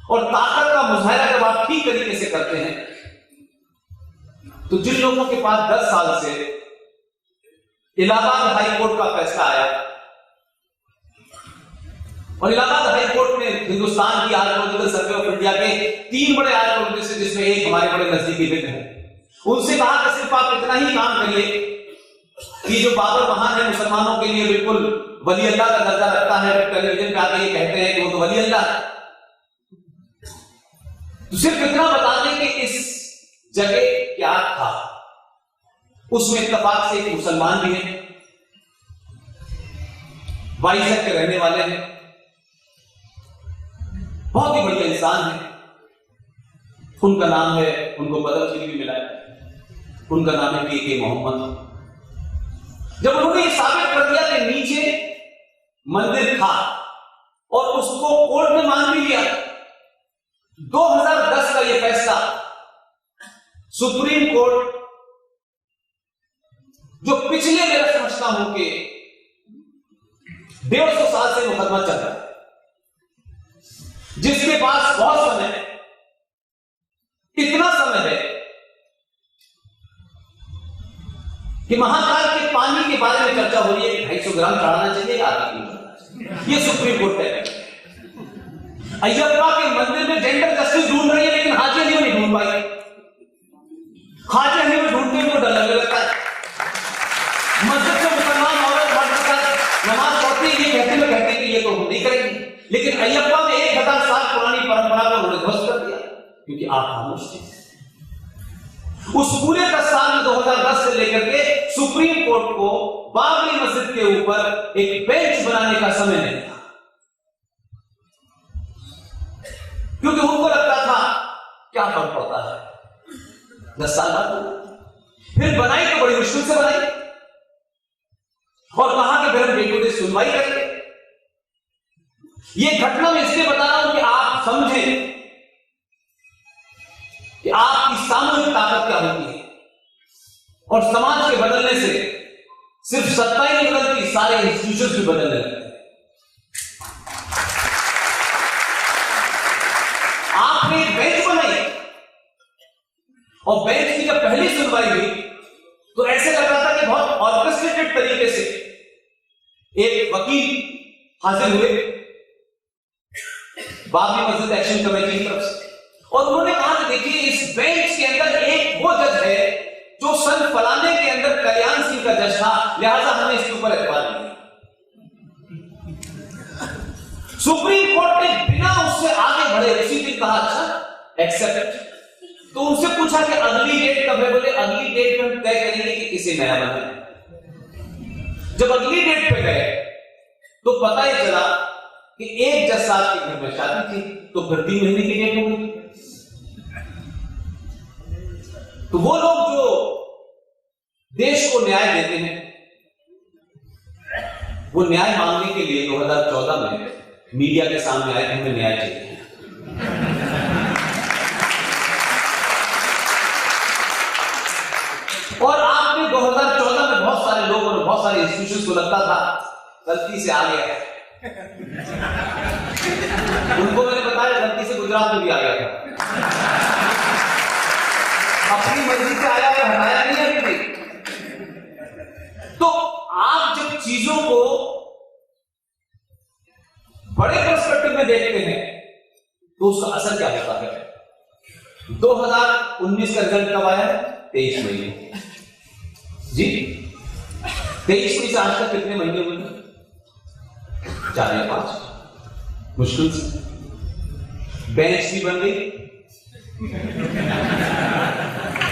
और ताकत का मुजाहरा जब आप ठीक तरीके से करते हैं, तो जिन लोगों के पास 10 साल से इलाहाबाद हाई कोर्ट का फैसला आया, और इलाहाबाद हाई कोर्ट ने हिंदुस्तान की आर्कोलॉजिकल सर्वे ऑफ इंडिया के 3 बड़े आर्कोलॉजिस्ट, जिसमें एक हमारे बड़े नजदीकी मित्र हैं, उनसे कहा कि सिर्फ आप इतना ही काम करिए कि जो बाबर महान है मुसलमानों के लिए बिल्कुल वली अल्लाह का दर्जा रखता है, टेलीविजन पे आके ये कहते हैं कि वो तो वली अल्लाह है, तो सिर्फ इतना बता दें कि इस जगह क्या था। उसमें इत्तेफाक से एक मुसलमान भी है, वाइजर के रहने वाले हैं, बहुत ही बढ़िया इंसान है, उनका नाम है, उनको पद्मश्री भी मिला है, उनका नाम है के मोहम्मद। जब उन्होंने ये साबित कर दिया कि नीचे मंदिर था और उसको कोर्ट ने मान भी लिया, 2010 का यह फैसला सुप्रीम कोर्ट, जो पिछले मेरा समझता हूं कि 150 साल से मुकदमा चल रहा है, जिसके पास बहुत समय है, इतना समय है कि महाकाल के पानी के बारे में चर्चा हो रही है कि 250 ग्राम चढ़ाना चाहिए या आगे नहीं चढ़ाना चाहिए, ये सुप्रीम कोर्ट है। अय्यप्पा के मंदिर में जेंडर जस्टिस ढूंढ रही है, लेकिन हाजी अली नहीं ढूंढ पाई। हाजी अली में ढूंढने को डर लगने लगता है। मस्जिद में मुसलमान औरत नमाज पढ़ती है, ये कहते कि ये तो हम नहीं करेंगे, लेकिन अय्यप्पा में 1000 साल पुरानी परंपरा को उन्होंने ध्वस्त कर दिया, क्योंकि आप खामोश थे। उस पूरे 10 साल में 2010 से लेकर के सुप्रीम कोर्ट को बाबरी मस्जिद के ऊपर एक बेंच बनाने का समय नहीं था, क्योंकि उनको लगता था क्या फर्क पड़ता है, 10 साल बाद फिर बनाई तो बड़ी मुश्किल से बनाई, और कहा कि फिर हम डे टू डे सुनवाई करेंगे। ये घटना मैं इसलिए बता रहा हूं कि आप समझें कि आपकी सामूहिक ताकत क्या होती है, और समाज के बदलने से सिर्फ सत्ता ही नहीं बदलती, सारे इंस्टीट्यूशन भी बदलने लगते हैं। आपने एक बेंच बनाई, और बेंच की जब पहली सुनवाई हुई तो ऐसे लग रहा था कि बहुत ऑर्केस्ट्रेटेड तरीके से एक वकील हाजिर हुए बाबरी मस्जिद एक्शन कमेटी की तरफ से, और उन्होंने कहा कि देखिए इस बेंच के अंदर एक वो जज है जो सन फलाने के अंदर कल्याण सिंह का जज था, लिहाजा हमें इसके ऊपर एतबार नहीं। सुप्रीम कोर्ट ने बिना उससे आगे बढ़े उसी दिन कहा अच्छा एक्सेप्ट। तो उनसे पूछा कि अगली डेट कब है, बोले अगली डेट में हम तय करेंगे कि किसे नया बनाए। जब अगली डेट पे गए तो पता ही चला कि एक जज साहब के घर में शादी थी, तो फिर 3 महीने की डेट हो गई। तो वो लोग जो देश को न्याय देते हैं, वो न्याय मांगने के लिए 2014 में मीडिया के सामने आए, हमें न्याय चाहिए। और आपने 2014 में बहुत सारे लोगों ने, बहुत सारे इंस्टीट्यूशन को लगता था गलती से आ गया है, उनको मैंने बताया गलती से गुजरात में भी आ गया था, अपनी मर्जी से आया है, हटाया नहीं है अभी। तो आप जब चीजों को बड़े पर्सपेक्टिव में देखते हैं तो उसका असर क्या होता है। 2019 का रिजल्ट कब आया? 23 मई जी। 23 मई से आज तक कितने महीने हुए? 4 या 5 मुश्किल से। बेंच भी बन गई,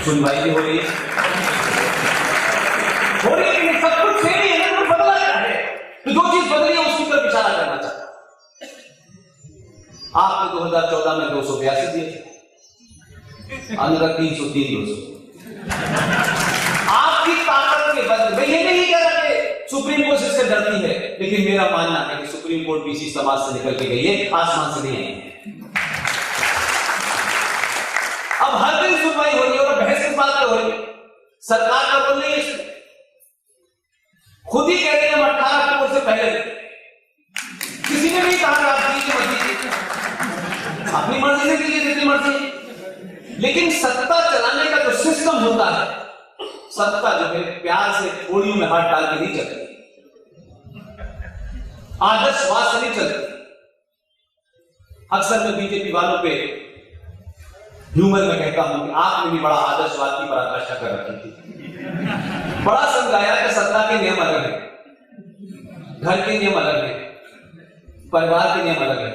सुनवाई भी हो रही है, सब कुछ सेम ही है, तो बदला क्या है? तो जो चीज बदली है उसकी तरफ इशारा करना चाहता। आपने 2014 में 282 दिए थे, अंदर 303 200। आपकी ताकत के बदले, मैं ये नहीं कह रहा कि सुप्रीम कोर्ट इससे डरती है, लेकिन मेरा मानना है कि सुप्रीम कोर्ट बीसी समाज से निकल के गई है, आसमान से नहीं आई है। अब हर दिन सुनवाई हो रही है और बहस किस बात पर हो रही है? सरकार का रोल नहीं है इसमें। खुद ही कहते हैं 18 अक्टूबर से पहले किसी ने नहीं कहा कि आप दीजिए मत दीजिए। अपनी मर्जी से कीजिए जितनी मर्जी, लेकिन सत्ता चलाने का जो सिस्टम होता है, सत्ता जो है प्यार से कोड़ियों में हाथ डाल के नहीं चलती, आदर्शवाद से नहीं चलती। अक्सर मैं बीजेपी वालों पे ह्यूमर में कहता हूं कि आपने भी बड़ा आदर्शवाद की पराकाष्ठा कर रखी थी, बड़ा समझाया कि सत्ता के नियम अलग है, घर के नियम अलग है, परिवार के नियम अलग है,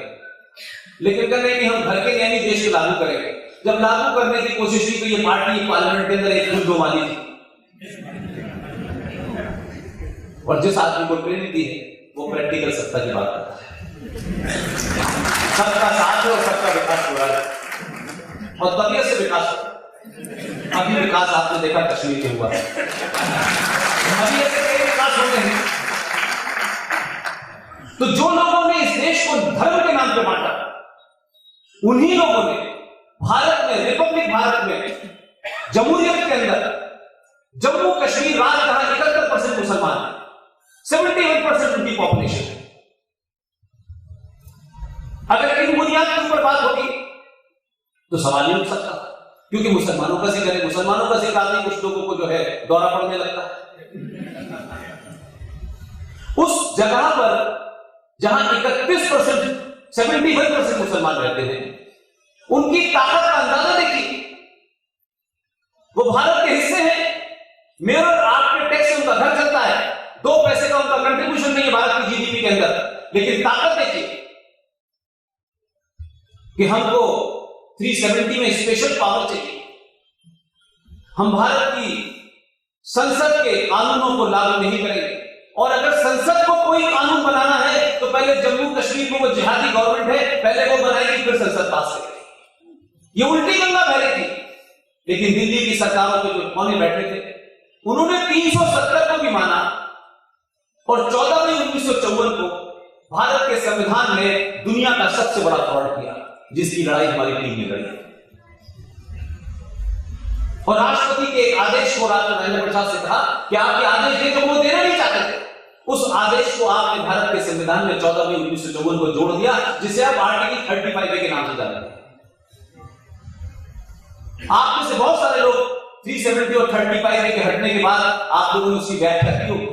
लेकिन कहते हैं कि हम घर के नियम ही देश में लागू करेंगे। जब लागू करने की कोशिश की तो ये पार्टी पार्लियामेंट के अंदर एक दो वाली थी, और जिस आदमी को ट्रेनिंग दी है वो प्रैक्टिकल सत्ता की बात करता है। सबका साथ है और सबका विकास हो रहा है, और तबीयत से विकास हो। अभी विकास आपने देखा कश्मीर के हुआ, तबीयत से कई विकास होते हैं। तो जो लोगों ने इस देश को धर्म के नाम पे बांटा, उन्हीं लोगों ने भारत में, रिपब्लिक भारत में, जमहूरियत के अंदर जम्मू कश्मीर राज्य जहां 71% मुसलमान है, 71% उनकी पॉपुलेशन है। अगर इन बुनियाद के ऊपर बात होगी तो सवाल नहीं उठ सकता, क्योंकि मुसलमानों का जिक्र है, मुसलमानों का जिक्र आदमी कुछ लोगों को जो है दौरा पड़ने लगता है। उस जगह पर जहां 31%, 71% मुसलमान रहते हैं, उनकी ताकत का अंदाजा देखिए। वो भारत के हिस्से हैं, मेयर और आपके टैक्स से उनका घर चलता है, 2 पैसे का उनका कंट्रीब्यूशन नहीं है भारत की जीडीपी के अंदर, लेकिन ताकत देखिए कि हमको 370 में स्पेशल पावर चाहिए। हम भारत की संसद के कानूनों को लागू नहीं करेंगे, और अगर संसद को कोई कानून बनाना है तो पहले जम्मू कश्मीर को, वो जिहादी गवर्नमेंट है, पहले वो बनाएगी फिर संसद पास करेगी। ये उल्टी गंगा बह रही थी, लेकिन दिल्ली की सरकारों के जो कोने बैठे थे उन्होंने 370 को भी माना, और 14 मई 1954 को भारत के संविधान में दुनिया का सबसे बड़ा फ्रॉड किया, जिसकी लड़ाई हमारी टीम ने लड़ी। और राष्ट्रपति के एक आदेश को राजा राजेंद्र प्रसाद से कहा कि आप ये आदेश दें जो वो देना नहीं चाहते थे, उस आदेश को आपने भारत के संविधान में 14 मई 1954 को जोड़ दिया, जिसे आप आर्टिकल 35A के नाम से जानते हैं। आप में से बहुत सारे लोग 370 और 35A के हटने के बाद आप लोगों ने उसकी व्याख्या की होगी,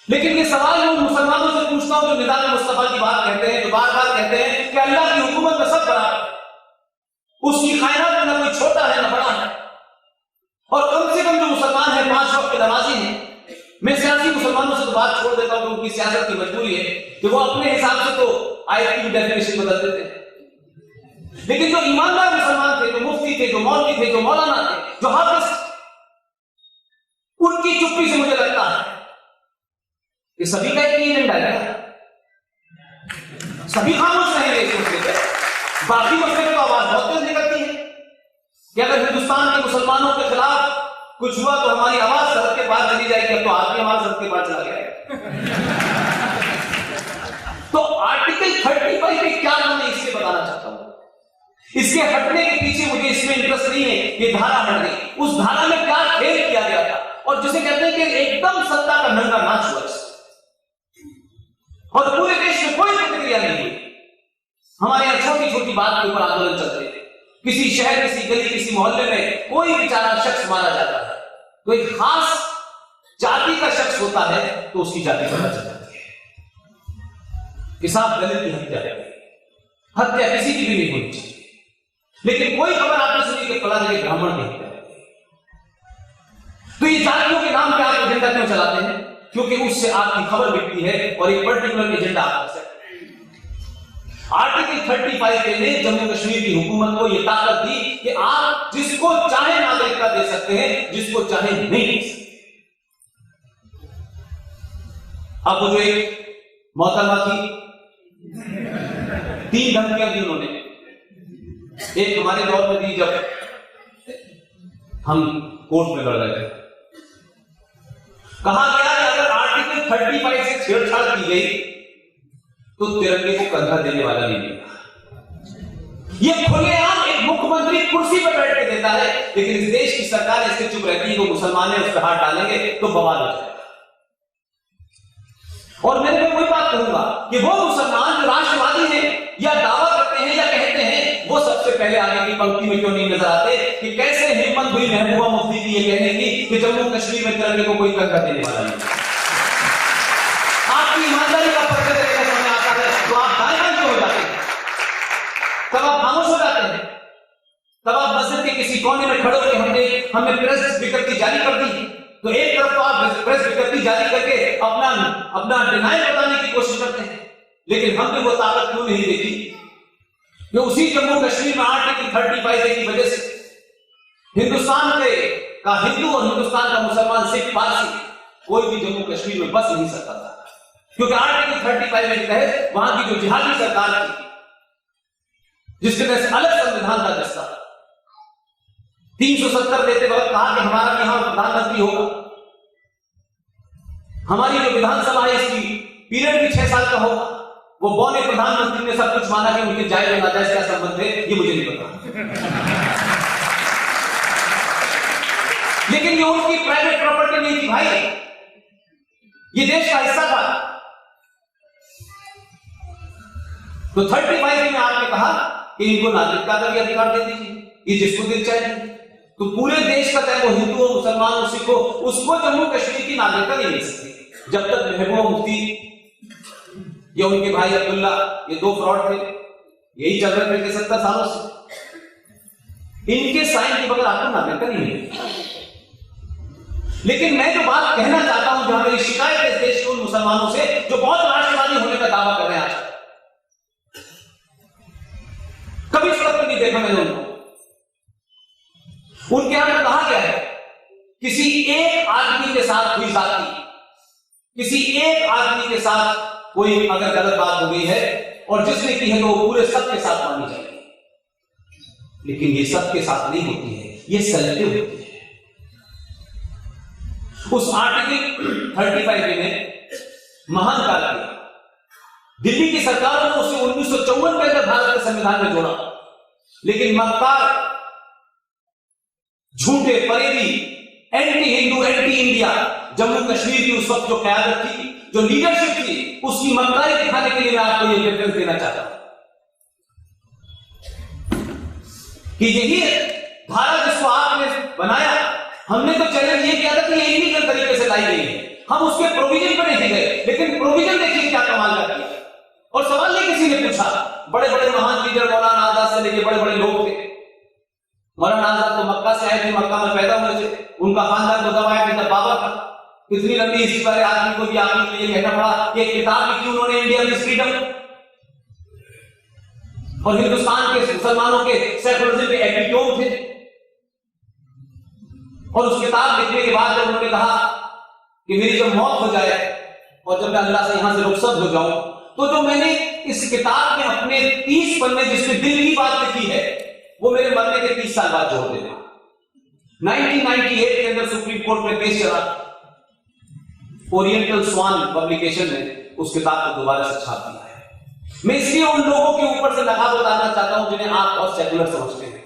लेकिन ये सवाल मैं मुसलमानों से पूछता हूं जो निज़ाम मुस्तफा की बात कहते हैं, जो बार बार कहते हैं कि अल्लाह की हुकूमत में सब बराबर है, उसकी कायनात में ना कोई छोटा है ना बड़ा है, और कम से कम जो मुसलमान है 5 वक्त के नमाजी हैं। मैं सियासी मुसलमानों से तो बात छोड़ देता हूं कि उनकी सियासत की मजबूरी है कि वो अपने हिसाब से तो आयत की डेफिनेशन बदल देते हैं, लेकिन जो ईमानदार मुसलमान थे, जो मुफ्ती थे, जो मौलवी थे, जो मौलाना थे, जो हाफिज, उनकी चुप्पी से मुझे लगता है कि सभी का एक ही एजेंडा है, सभी खामोश रहेंगे इस मुद्दे पर। बाकी मसले में तो आवाज बहुत तेज निकलती है कि अगर हिंदुस्तान के मुसलमानों के खिलाफ कुछ हुआ तो हमारी आवाज सड़क के पार चली जाएगी, अब तो आदमी हमारे सड़क के पार चला गया। तो आर्टिकल 35 में क्या मैं इससे बताना चाहता हूं, इसके हटने के पीछे मुझे इसमें इंटरेस्ट नहीं है, ये धारा हट गई, उस धारा में क्या खेल किया गया था, और जिसे कहते हैं कि एकदम सत्ता का नंगा नाच हुआ, और पूरे देश में कोई प्रतिक्रिया नहीं हुई। हमारे यहां छोटी छोटी बात के ऊपर आंदोलन चलते थे, किसी शहर, किसी गली, किसी मोहल्ले में कोई बेचारा शख्स मारा जाता है तो एक खास जाति का शख्स होता है तो उसकी जाति पता चल जाती है कि साहब दलित की हत्या है, हत्या किसी की भी नहीं होनी चाहिए, लेकिन कोई खबर आपने सुनी कि फला जगह ब्राह्मण की हत्या है। तो ये जातियों के नाम पे आप एजेंडा क्यों चलाते हैं? क्योंकि उससे आपकी खबर बिकती है और एक पर्टिकुलर एजेंडा आपका सेट। आर्टिकल 35 ने जम्मू कश्मीर की हुकूमत को यह ताकत दी कि आप जिसको चाहे नागरिकता दे सकते हैं, जिसको चाहे नहीं दे सकते। अब वो जो एक मोहतरमा थी, 3 धमकियां दी उन्होंने। एक हमारे दौर में दी जब हम कोर्ट में लड़ रहे थे, कहा गया कि अगर आर्टिकल 35 से छेड़छाड़ की गई तो तिरंगे को कंधा देने वाला नहीं मिलेगा। यह खुलेआम एक मुख्यमंत्री कुर्सी पर बैठ के देता है, लेकिन इस देश की सरकार इससे चुप रहती है, वो मुसलमान है उस पर हाथ डालेंगे तो बवाल हो जाएगा। और मैं वही बात कहूंगा कि वो मुसलमान जो राष्ट्रवादी हैं या दावा करते हैं या पहले आगे की पंक्ति में क्यों नहीं नजर आते कि कैसे हिम्मत हुई महबूबा मुफ्ती की ये कहने की कि जम्मू कश्मीर में तिरंगे को कोई टक्कर देने वाला नहीं। आपकी ईमानदारी का परिचय देने का समय आता है तो आप दाएं क्यों हो जाते हैं? तब आप खामोश हो जाते हैं, तब आप मस्जिद के किसी कोने में खड़े होकर हमने प्रेस विज्ञप्ति जारी कर दी। तो एक तरफ तो आप प्रेस विज्ञप्ति जारी करके अपना डिनायल बताने की कोशिश करते हैं, लेकिन हमने वो ताकत क्यों नहीं देखी कि उसी जम्मू कश्मीर में आर्टिकल 35 की वजह से हिंदुस्तान का हिंदू और हिंदुस्तान का मुसलमान, सिख, पारसी कोई भी जम्मू कश्मीर में बस नहीं सकता था, क्योंकि आर्टिकल 35 के तहत वहां की जो जिहादी सरकार थी, जिसके तहत से अलग संविधान का दस्ता 370 देते वक्त कहा कि हमारा यहां प्रधानमंत्री होगा, हमारी जो विधानसभा है इसकी पीरियड भी 6 साल का होगा। वो बौने प्रधानमंत्री ने सब कुछ माना कि उनके जायज और नाजायज क्या संबंध है ये मुझे नहीं पता, लेकिन ये उनकी प्राइवेट प्रॉपर्टी नहीं थी भाई, ये देश का हिस्सा था। तो 35 में आपने कहा कि इनको नागरिकता का भी अधिकार दे दीजिए, ये जिसको दिल चाहे। तो पूरे देश का चाहे वो हिंदू हो, मुसलमान हो, सिख हो, उसको जम्मू कश्मीर की नागरिकता नहीं मिल सकती जब तक महबूबा मुफ्ती या उनके भाई अब्दुल्ला, ये 2 फ्रॉड थे, यही चल रहे थे 70 सालों से, इनके साइन के बगैर आपको नागरिकता नहीं मिलेगी। लेकिन मैं जो बात कहना चाहता हूं, जहां मेरी शिकायत है इस देश के उन मुसलमानों से जो बहुत राष्ट्रवादी होने का दावा कर रहे हैं, आज कभी इस वक्त नहीं देखा मैंने उनको। उनके यहां कहा गया है किसी एक आदमी के साथ हुई जाती, किसी एक आदमी के साथ कोई अगर गलत बात हो गई है और जिसने की है तो वो पूरे सबके साथ मानी जाएगी, लेकिन ये सबके साथ नहीं होती है, ये सेलेक्टिव होती है। उस आर्टिकल 35 में महान कार्य किया, दिल्ली की सरकारों ने उसे 1954 के अंदर भारत के संविधान में जोड़ा, लेकिन मक्कार, झूठे, फरेबी, anti Hindu, anti India Jammu Kashmir की उस वक्त जो क़यादत थी, जो लीडरशिप थी, उसकी मक्कारी दिखाने के लिए मैं आपको ये रेफरेंस देना चाहता हूं कि यही धारा जिसको आपने बनाया, हमने तो चैलेंज ये किया था कि ये इलीगल तरीके से लाई गई है, हम उसके प्रोविजन पर नहीं गए, लेकिन प्रोविजन देखिए क्या कमाल का किया। और सवाल ये किसी ने पूछा, बड़े बड़े महान लीडर मौलाना आजाद से लेके बड़े बड़े लोग थे, मौलाना आजाद तो मक्का से आए थे, मक्का में पैदा हुए थे, उनका खानदान तो दबाया था, बाबा था। इतनी लंबी हिस्ट्री वाले आदमी को भी आपके लिए कहना पड़ा कि एक किताब लिखी उन्होंने, इंडिया में फ्रीडम, और हिंदुस्तान के मुसलमानों के सेकुलरिज्म के एपिटोम थे। और उस किताब लिखने के बाद जब उन्होंने कहा कि मेरी जब मौत हो जाए और जब मैं अल्लाह से यहां से रुखसत हो जाऊं, तो जो मैंने इस किताब में अपने 30 पन्ने जिसमें दिल की बात लिखी है, वो मेरे मरने के 30 साल बाद जोड़ देना। 1998 के अंदर सुप्रीम कोर्ट में केस चला, ओरिएंटल स्वान पब्लिकेशन ने उस किताब को दोबारा से छाप दिया है। मैं इसलिए उन लोगों के ऊपर से नकाब उतारना चाहता हूं जिन्हें आप बहुत सेकुलर समझते हैं।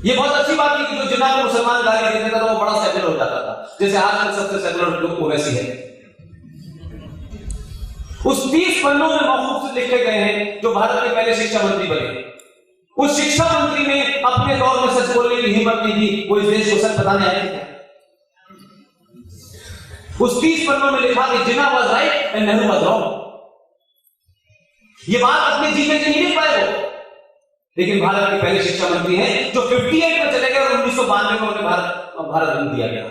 ये बहुत अच्छी बात है कि जो जिन्ना को मुसलमान गाली देते थे तो वो बड़ा सेकुलर हो जाता था, जैसे आजकल सबसे सेकुलर लोग को वैसी है। उस 30 पन्नों में मौकूफ से लिखे गए हैं जो भारत के पहले शिक्षा मंत्री बने। उस शिक्षा मंत्री ने अपने दौर में सच बोलने की हिम्मत नहीं की, वो इस देश को सच बताने आए थे। उस 30 पन्नों में लिखा कि Jinnah was right and Nehru was wrong. ये बात अपने जीवन से नहीं लिख पाए वो, लेकिन भारत के पहले शिक्षा मंत्री हैं जो 58 में चले गए और 1992 में उन्हें भारत रत्न दिया गया।